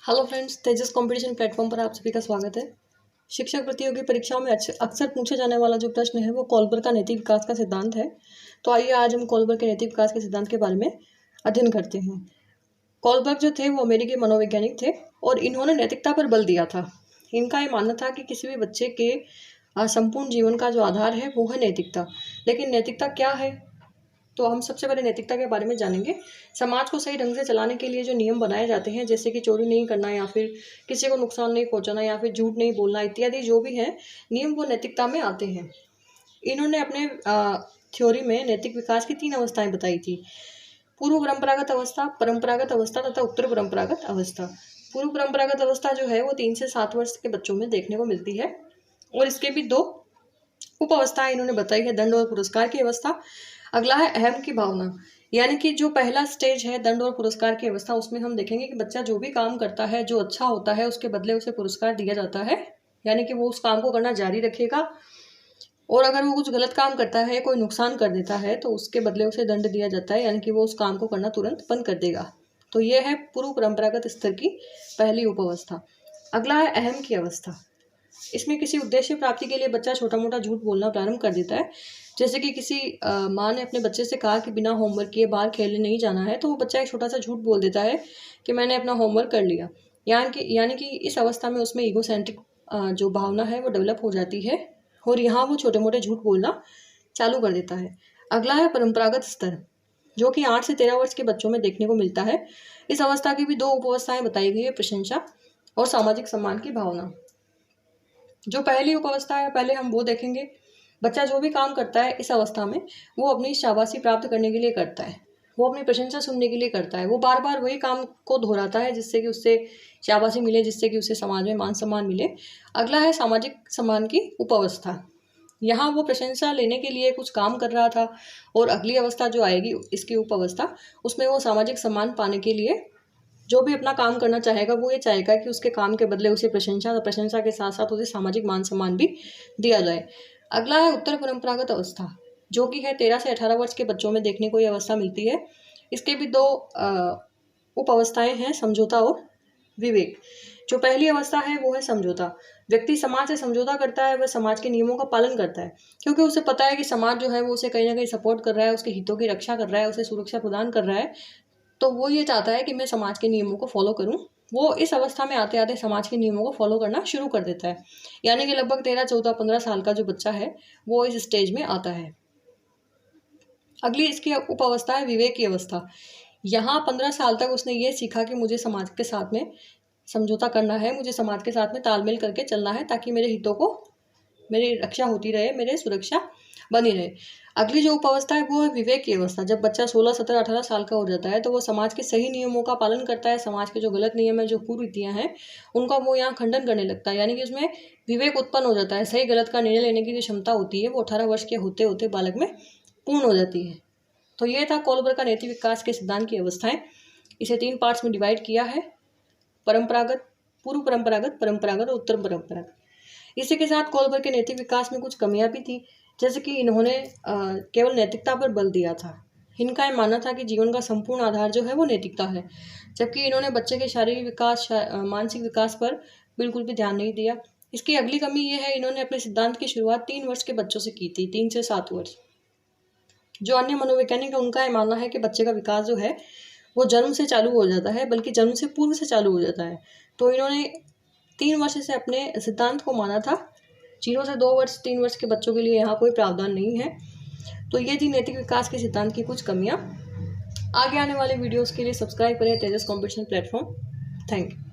Hello friends, तेजस competition platform पर आप सभी का स्वागत है। शिक्षक प्रतियोगी परीक्षाओं में अक्सर पूछे जाने वाला जो प्रश्न है वो कोलबर का नैतिक विकास का सिद्धांत है। तो आइए आज हम कोलबर के नैतिक विकास के सिद्धांत के बारे में अध्ययन करते हैं। कोलबर्ग जो थे वो अमेरिकी मनोवैज्ञानिक थे और इन्होंने नैतिकता पर बल दिया था। इनका ये मानना था कि किसी भी बच्चे के संपूर्ण जीवन का जो आधार है वो है नैतिकता। लेकिन नैतिकता क्या है, तो हम सबसे पहले नैतिकता के बारे में जानेंगे। समाज को सही ढंग से चलाने के लिए जो नियम बनाए जाते हैं, जैसे कि चोरी नहीं करना या फिर किसी को नुकसान नहीं पहुंचाना या फिर झूठ नहीं बोलना इत्यादि जो भी है नियम, वो नैतिकता में आते हैं। इन्होंने अपने थ्योरी में नैतिक विकास की 3 अवस्थाएं बताई थी: पूर्व परंपरागत अवस्था तथा उत्तर परंपरागत अवस्था। पूर्व परंपरागत अवस्था जो है वो 3 से 7 वर्ष के बच्चों में देखने को मिलती है और इसके भी 2 उप अवस्थाएं इन्होंने बताई है: दंड और पुरस्कार की अवस्था। अगला है अहम की भावना, यानी कि जो पहला स्टेज है दंड और पुरस्कार की अवस्था, उसमें हम देखेंगे कि बच्चा जो भी काम करता है जो अच्छा होता है उसके बदले उसे पुरस्कार दिया जाता है, यानी कि वो उस काम को करना जारी रखेगा। और अगर वो कुछ गलत काम करता है, कोई नुकसान कर देता है, तो उसके बदले उसे दंड दिया जाता है, यानी कि वो उस काम को करना तुरंत बंद कर देगा। तो ये है पूर्व परंपरागत स्तर की पहली उप अवस्था। अगला है अहम की अवस्था। इसमें किसी उद्देश्य प्राप्ति के लिए बच्चा छोटा मोटा झूठ बोलना प्रारंभ कर देता है। जैसे कि किसी माँ ने अपने बच्चे से कहा कि बिना होमवर्क किए बाहर खेलने नहीं जाना है, तो वो बच्चा एक छोटा सा झूठ बोल देता है कि मैंने अपना होमवर्क कर लिया। यानी कि इस अवस्था में उसमें ईगोसेंट्रिक जो भावना है वो डेवलप हो जाती है और यहाँ वो छोटे मोटे झूठ बोलना चालू कर देता है। अगला है परंपरागत स्तर, जो कि 8 से 13 वर्ष के बच्चों में देखने को मिलता है। इस अवस्था की भी 2 उपअवस्थाएं बताई गई है: प्रशंसा और सामाजिक सम्मान की भावना। जो पहली उपावस्था है, पहले हम वो देखेंगे। बच्चा जो भी काम करता है इस अवस्था में वो अपनी शाबाशी प्राप्त करने के लिए करता है, वो अपनी प्रशंसा सुनने के लिए करता है। वो बार बार वही काम को दोहराता है जिससे कि उससे शाबाशी मिले, जिससे कि उसे समाज में मान सम्मान मिले। अगला है सामाजिक सम्मान की उपावस्था। यहाँ वो प्रशंसा लेने के लिए कुछ काम कर रहा था और अगली अवस्था जो आएगी इसकी उपावस्था, उसमें वो सामाजिक सम्मान पाने के लिए जो भी अपना काम करना चाहेगा वो ये चाहेगा कि उसके काम के बदले उसे प्रशंसा और प्रशंसा के साथ साथ उसे सामाजिक मान सम्मान भी दिया जाए। अगला है उत्तर परंपरागत अवस्था, जो कि है 13 से 18 वर्ष के बच्चों में देखने को ये अवस्था मिलती है। इसके भी 2 उप अवस्थाएं हैं: समझौता और विवेक। जो पहली अवस्था है वो है समझौता। व्यक्ति समाज से समझौता करता है, वह समाज के नियमों का पालन करता है, क्योंकि उसे पता है कि समाज जो है वो उसे कहीं ना कहीं सपोर्ट कर रहा है, उसके हितों की रक्षा कर रहा है, उसे सुरक्षा प्रदान कर रहा है। तो वो ये चाहता है कि मैं समाज के नियमों को फॉलो करूं। वो इस अवस्था में आते आते समाज के नियमों को फॉलो करना शुरू कर देता है, यानी कि लगभग 13, 14, 15 साल का जो बच्चा है वो इस स्टेज में आता है। अगली इसकी उप अवस्था है विवेक की अवस्था। यहाँ 15 साल तक उसने ये सीखा कि मुझे समाज के साथ में समझौता करना है, मुझे समाज के साथ में तालमेल करके चलना है, ताकि मेरे हितों को मेरी रक्षा होती रहे, मेरे सुरक्षा बनी रहे। अगली जो उपावस्था है वो है विवेक की अवस्था। जब बच्चा 16, 17, 18 साल का हो जाता है तो वो समाज के सही नियमों का पालन करता है। समाज के जो गलत नियम है, जो कुरीतियां हैं, उनका वो यहाँ खंडन करने लगता है, यानी कि उसमें विवेक उत्पन्न हो जाता है। सही गलत का निर्णय लेने की जो क्षमता होती है वो 18 वर्ष के होते होते बालक में पूर्ण हो जाती है। तो ये था कोलबर का नैतिक विकास के सिद्धांत की अवस्थाएं। इसे 3 पार्ट्स में डिवाइड किया है: परंपरागत, पूर्व परंपरागत, परंपरागत और उत्तर परंपरागत। इसी के साथ कोलबर के नैतिक विकास में कुछ कमियां भी थी, जैसे कि इन्होंने केवल नैतिकता पर बल दिया था। इनका ये मानना था कि जीवन का संपूर्ण आधार जो है वो नैतिकता है, जबकि इन्होंने बच्चे के शारीरिक विकास, मानसिक विकास पर बिल्कुल भी ध्यान नहीं दिया। इसकी अगली कमी ये है, इन्होंने अपने सिद्धांत की शुरुआत 3 वर्ष के बच्चों से की थी, 3 से 7 वर्ष। जो अन्य मनोवैज्ञानिक है उनका ये मानना है कि बच्चे का विकास जो है वो जन्म से चालू हो जाता है, बल्कि जन्म से पूर्व से चालू हो जाता है। तो इन्होंने 3 वर्ष से अपने सिद्धांत को माना था। 0 से 2 वर्ष, 3 वर्ष के बच्चों के लिए यहाँ कोई प्रावधान नहीं है। तो ये थी नैतिक विकास के सिद्धांत की कुछ कमियाँ। आगे आने वाले वीडियोस के लिए सब्सक्राइब करें तेजस कंपटीशन प्लेटफॉर्म। Thank you.